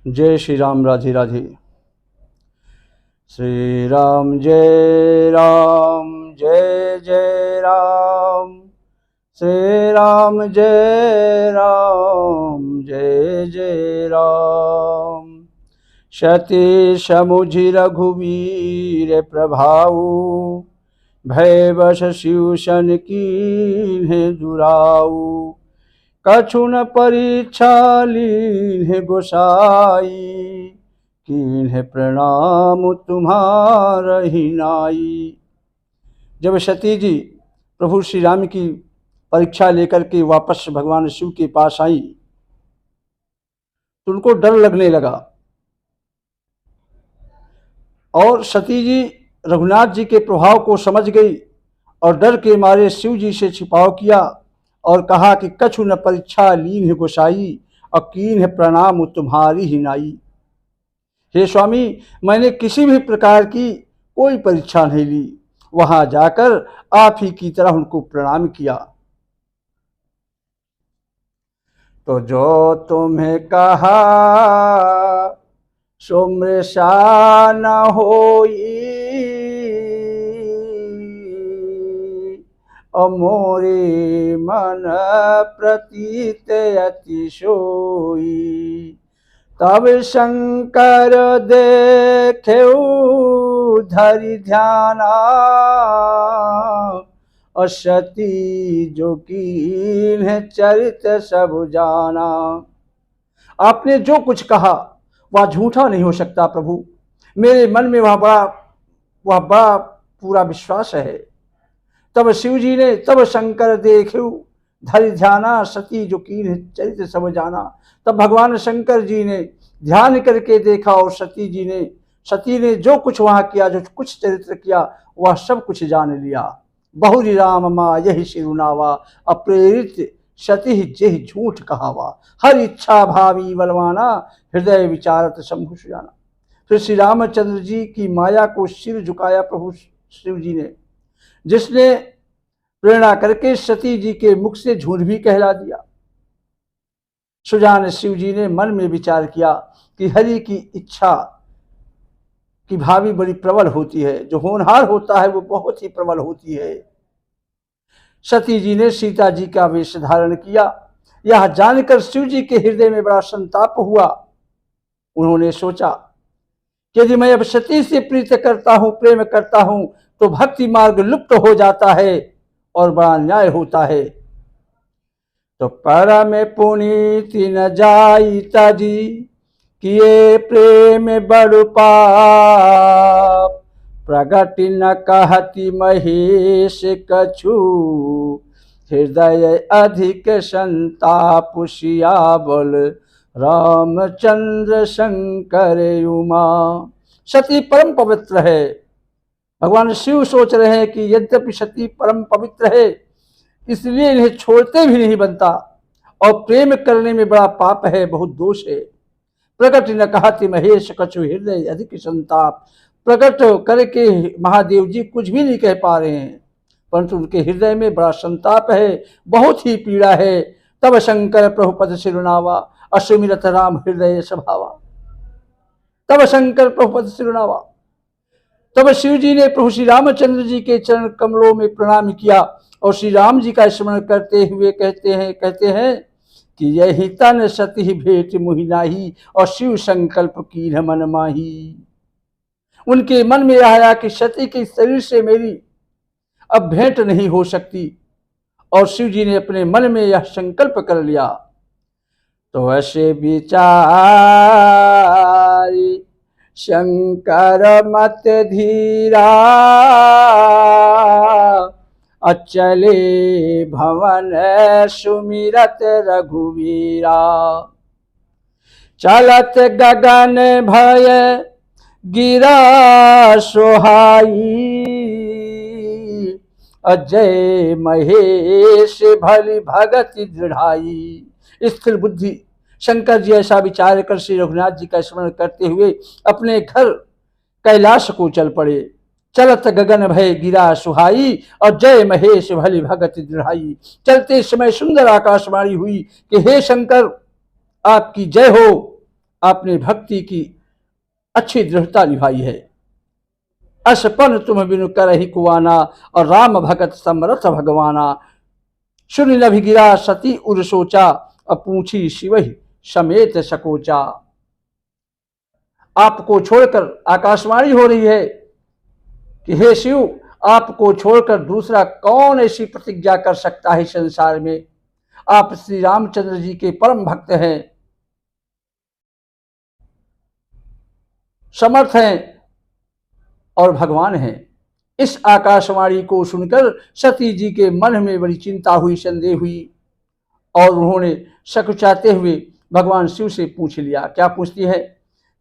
जय श्री राम। राधे राधे। श्री राम जय राम, जय जय राम। श्री राम जय राम, जय जय राम। सती समुझि रघुवीर प्रभाऊ, भय बस शिव सन कीन्हे दुराऊ। कछु न परीक्षा लीन्हे गोसाई, कीन्हे प्रणाम तुम्हारहि नाई। जब सती जी प्रभु श्री राम की परीक्षा लेकर के वापस भगवान शिव के पास आई तो उनको डर लगने लगा और सती जी रघुनाथ जी के प्रभाव को समझ गई और डर के मारे शिव जी से छिपाव किया और कहा कि कछु न परीक्षा लीन्हे गोसाई, और कीन्हे प्रणाम तुम्हारी ही नाई। हे स्वामी, मैंने किसी भी प्रकार की कोई परीक्षा नहीं ली, वहां जाकर आप ही की तरह उनको प्रणाम किया। तो जो तुम्हें कहा सो मृषा न होई, मोरे मन प्रतीत अति सोई। तब शंकर देखेउ धरि ध्याना, और सती जो कीन्हे चरित सब जाना। आपने जो कुछ कहा वह झूठा नहीं हो सकता प्रभु, मेरे मन में वह बड़ा पूरा विश्वास है। तब शिव जी ने तब शंकर देखेउ धरि ध्याना, सती जो कीन्हे चरित सब जाना। तब भगवान शंकर जी ने ध्यान करके देखा और सती ने जो कुछ वहां किया, जो कुछ चरित्र किया, वह सब कुछ जान लिया। बहुरी राम माँ यही शिरुनावा, अप्रेरित सती जेहि झूठ कहावा। हर इच्छा भावी बलवाना, हृदय विचारत शंभु सुजाना। फिर श्री रामचंद्र जी की माया को सिर झुकाया प्रभु शिव जी ने, जिसने प्रेरणा करके सती जी के मुख से झूठ भी कहला दिया। सुजान शिव जी ने मन में विचार किया कि हरि की इच्छा की भावी बड़ी प्रबल होती है, जो होनहार होता है वो बहुत ही प्रबल होती है। सती जी ने सीता जी का वेश धारण किया। यह जानकर शिव जी के हृदय में बड़ा संताप हुआ। उन्होंने सोचा कि यदि मैं अब सती से प्रीत करता हूं, प्रेम करता हूं, तो भक्ति मार्ग लुप्त हो जाता है और बड़ा न्याय होता है। तो परम पुनीति न जाई ताजी, किए प्रेम बड़ु पाप। प्रगट न कहती महेश कछु, हृदय अधिक संताप। सियाबल रामचंद्र शंकर उमा। सती परम पवित्र है। भगवान शिव सोच रहे हैं कि यद्यपि सती परम पवित्र है, इसलिए इन्हें छोड़ते भी नहीं बनता, और प्रेम करने में बड़ा पाप है, बहुत दोष है। प्रकट न कहती महेश कछु, हृदय अधिक संताप। प्रकट करके महादेव जी कुछ भी नहीं कह पा रहे हैं, परंतु उनके हृदय में बड़ा संताप है, बहुत ही पीड़ा है। तब शंकर प्रभु पद सिरुनावा, अश्वमिरथ राम हृदय स्वभावा। तब शंकर प्रभु पद सिरुनावा। तब शिव जी ने प्रभु श्री रामचंद्र जी के चरण कमलों में प्रणाम किया और श्री राम जी का स्मरण करते हुए कहते हैं कि यही तन सती भेंट मुहि नाही, और शिव संकल्प कीन्ह मन माही। उनके मन में आया कि सती के शरीर से मेरी अब भेंट नहीं हो सकती, और शिव जी ने अपने मन में यह संकल्प कर लिया। तो ऐसे विचारी शंकर मत धीरा, अचले भवन सुमिरत रघुवीरा। चलत गगन भय गिरा सोहाई, अजय महेश भली भगति दृढ़ाई। स्थिर बुद्धि शंकर जी ऐसा विचार कर श्री रघुनाथ जी का स्मरण करते हुए अपने घर कैलाश को चल पड़े। चलत गगन भय गिरा सुहाई, और जय महेश भली भगति दृढ़ाई। चलते समय सुंदर आकाशवाणी हुई कि हे शंकर, आपकी जय हो, आपने भक्ति की अच्छी दृढ़ता निभाई है। अशपन तुम बिनु करहि कुआना, और राम भगत समरथ भगवाना। सुन लभि गिरा सती उर सोचा, अपूछी शिवहि समेत सकोचा। आपको छोड़कर आकाशवाणी हो रही है कि हे शिव, आपको छोड़कर दूसरा कौन ऐसी प्रतिज्ञा कर सकता है संसार में। आप श्री रामचंद्र जी के परम भक्त हैं, समर्थ हैं और भगवान हैं। इस आकाशवाणी को सुनकर सती जी के मन में बड़ी चिंता हुई, संदेह हुई, और उन्होंने सकुचाते हुए भगवान शिव से पूछ लिया। क्या पूछती है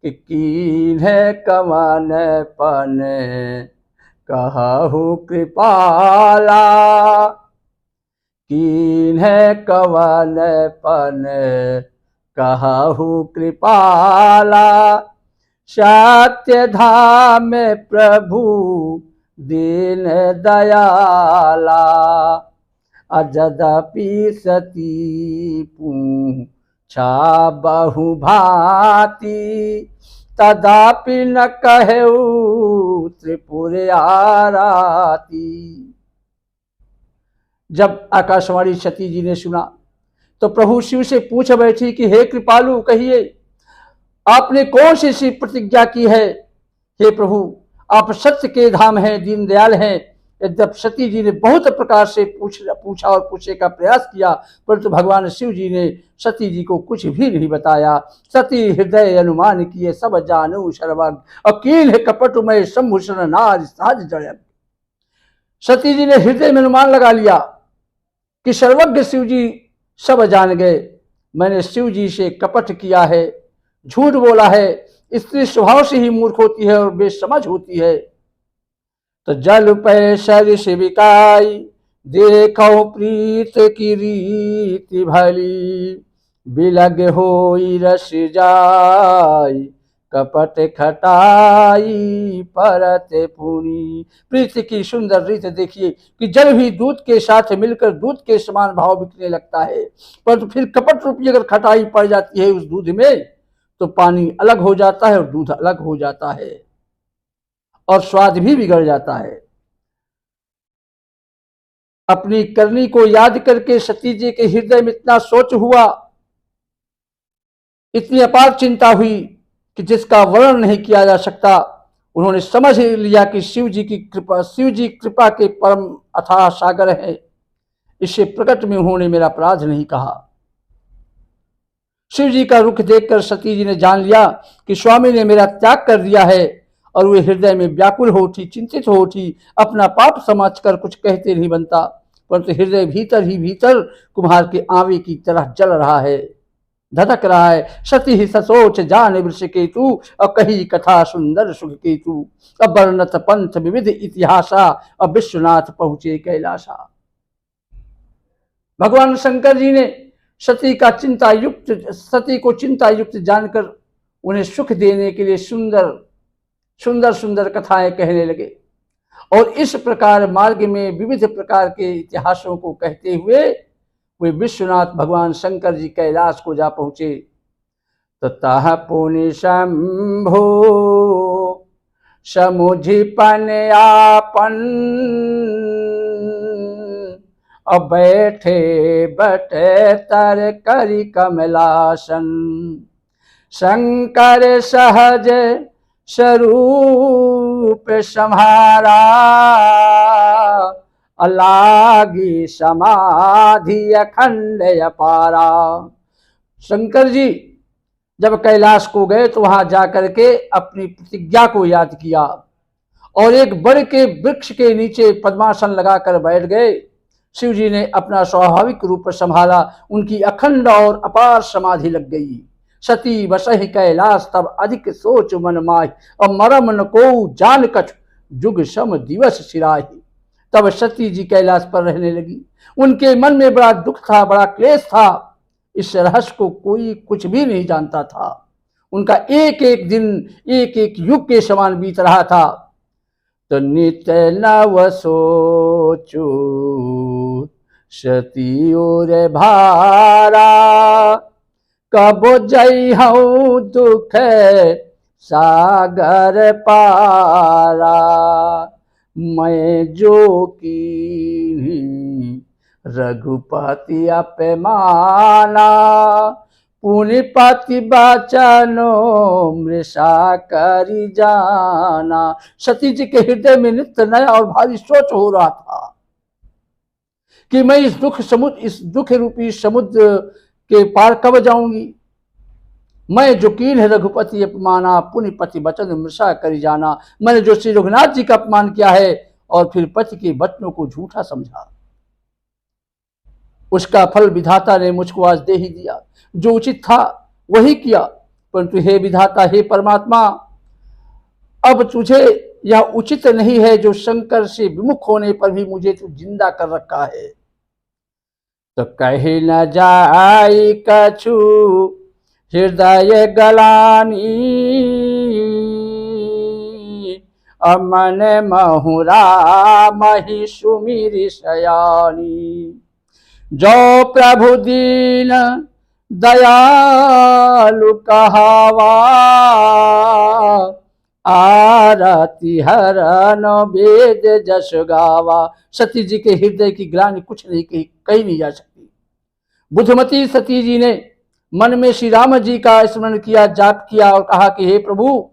कि कीन है कवन पन कहु कृपाला, कीन है कवन पन कहु कृपाला। सत्य धाम प्रभु दीन दयाला, अजदपि सती पूछा बहु भांति, तदापि न कहु त्रिपुर आराती। जब आकाशवाणी सती जी ने सुना तो प्रभु शिव से पूछ बैठी कि हे कृपालु, कहिए आपने कौन सी ऐसी प्रतिज्ञा की है। हे प्रभु, आप सत्य के धाम हैं, दीनदयाल हैं। यद्यप सती जी ने बहुत प्रकार से पूछा और पूछने का प्रयास किया, परंतु भगवान शिव जी ने सती जी को कुछ भी नहीं बताया। सती हृदय अनुमान किए सब जानू सर्वज्ञ, अकील है कपटमय संभूषण नार साज जड़। सती जी ने हृदय में अनुमान लगा लिया कि सर्वज्ञ शिव जी सब जान गए। मैंने शिव जी से कपट किया है, झूठ बोला है। स्त्री स्वभाव से ही मूर्ख होती है और बेसमझ होती है। तो जल पे शर शिविकाई, देखो प्रीत की रीति भली, बिलग होई रस जाई, कपट खटाई परत पुनी। प्रीति की सुंदर रीत देखिए कि जल भी दूध के साथ मिलकर दूध के समान भाव बिकने लगता है, परंतु फिर कपट रूपी अगर खटाई पड़ जाती है उस दूध में तो पानी अलग हो जाता है और दूध अलग हो जाता है और स्वाद भी बिगड़ जाता है। अपनी करनी को याद करके सती जी के हृदय में इतना सोच हुआ, इतनी अपार चिंता हुई कि जिसका वर्णन नहीं किया जा सकता। उन्होंने समझ लिया कि शिव जी की कृपा, शिव जी कृपा के परम अथाह सागर है। इससे प्रकट में उन्होंने मेरा अपराध नहीं कहा। शिव जी का रुख देखकर सती जी ने जान लिया कि स्वामी ने मेरा त्याग कर दिया है, और वे हृदय में व्याकुल हो उठी, चिंतित हो उठी। अपना पाप समझकर कुछ कहते नहीं बनता, परंतु हृदय भीतर ही भीतर कुम्हार के आवे की तरह जल रहा है, धधक रहा है। सती ही ससोच जान वृष केतु, और कही कथा सुंदर सुख केतु। अब वर्णत पंथ विविध इतिहासा, अब विश्वनाथ पहुंचे कैलासा। भगवान शंकर जी ने सती को चिंता युक्त जानकर उन्हें सुख देने के लिए सुंदर सुंदर सुंदर कथाएं कहने लगे, और इस प्रकार मार्ग में विविध प्रकार के इतिहासों को कहते हुए वे विश्वनाथ भगवान शंकर जी कैलाश को जा पहुंचे। तो तह पुनि शंभो समुझिपन आपन, अब बैठे बटे तर करी कमलासन। शंकर सहज स्वरूप सम्हारा, अलागी समाधि अखंड अपारा। शंकर जी जब कैलाश को गए तो वहां जाकर के अपनी प्रतिज्ञा को याद किया और एक बड़ के वृक्ष के नीचे पद्मासन लगाकर बैठ गए। शिव जी ने अपना स्वाभाविक रूप संभाला, उनकी अखंड और अपार समाधि लग गई। सती बसहि कैलाश तब अधिक सोच मन माहि, और मरम न को जान कछ जुग सम दिवस सिराहि। तब सती जी कैलाश पर रहने लगी। उनके मन में बड़ा दुख था, बड़ा क्लेश था। इस रहस्य को कोई कुछ भी नहीं जानता था। उनका एक एक दिन एक एक युग के समान बीत रहा था। तो नित्य नव सोचू सती और भारा, कब जई हूँ दुख सागर पारा, मैं जो की रघुपति अपमाना, पुनिपति बचनो मृषा करी जाना। सती जी के हृदय में नित्य नया और भारी सोच हो रहा था कि मैं इस दुख रूपी समुद्र के पार कब जाऊंगी। मैं जो कीन है रघुपति अपमाना, पुनिपति बचन मृषा करी जाना। मैंने जो श्री रघुनाथ जी का अपमान किया है और फिर पति के वचनों को झूठा समझा, उसका फल विधाता ने मुझको आज दे ही दिया। जो उचित था वही किया, परंतु हे विधाता, हे परमात्मा, अब तुझे यह उचित नहीं है जो शंकर से विमुख होने पर भी मुझे तू जिंदा कर रखा है। तो कहीं न जाई कछु हृदय गलानी, अमन महुरा मही सुमिरि शयानी। जो प्रभु दीन दयालु कहावा, आरती हरन वेद जस गावा। सती जी के हृदय की ग्लानि कुछ नहीं कही नहीं जा सकती। बुद्धमती सती जी ने मन में श्री राम जी का स्मरण किया, जाप किया और कहा कि हे प्रभु,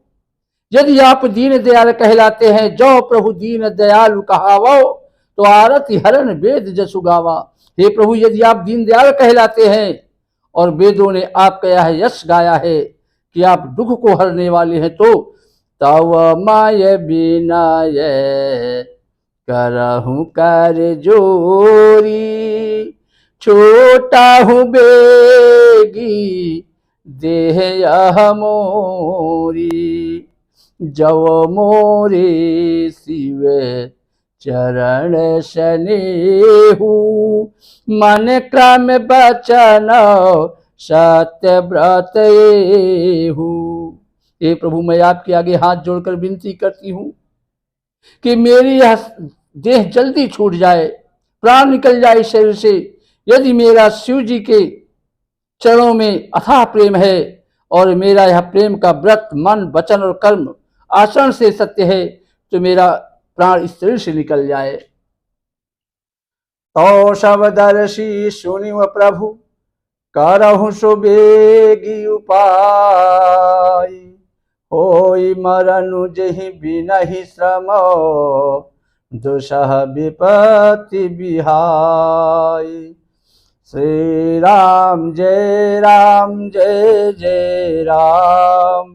यदि आप दीन दयाल कहलाते हैं, जो प्रभु दीन दयालु कहावो, तो आरती हरन वेद जसु गावा। हे प्रभु, यदि आप दीन दयाल कहलाते हैं और वेदों ने आपका यह यश गाया है कि आप दुख को हरने वाले हैं, तो तव माय बिनाय करहूं कर जोरी, छोटा हूँ बेगी देह यह मोरी। जव मोरे शिव चरण स्नेहु, मन क्रम बचन सत्य व्रत एहु। हे प्रभु, मैं आपके आगे हाथ जोड़कर विनती करती हूँ कि मेरी यह देह जल्दी छूट जाए, प्राण निकल जाए शरीर से। यदि मेरा शिव जी के चरणों में अथाह प्रेम है और मेरा यह प्रेम का व्रत मन वचन और कर्म आचरण से सत्य है, तो मेरा प्राण इस शरीर से निकल जाए। तो शबदर्शी सुनिव प्रभु, करहु सुबेगी उपाय, होई मरनु जहि बिनहि श्रम, दुसह विपत्ति बिहाय। श्री राम जय राम जय जय राम,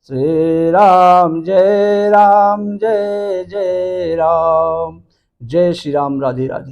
श्री राम जय राम जय जय राम। जय श्री राम, राधे राधे।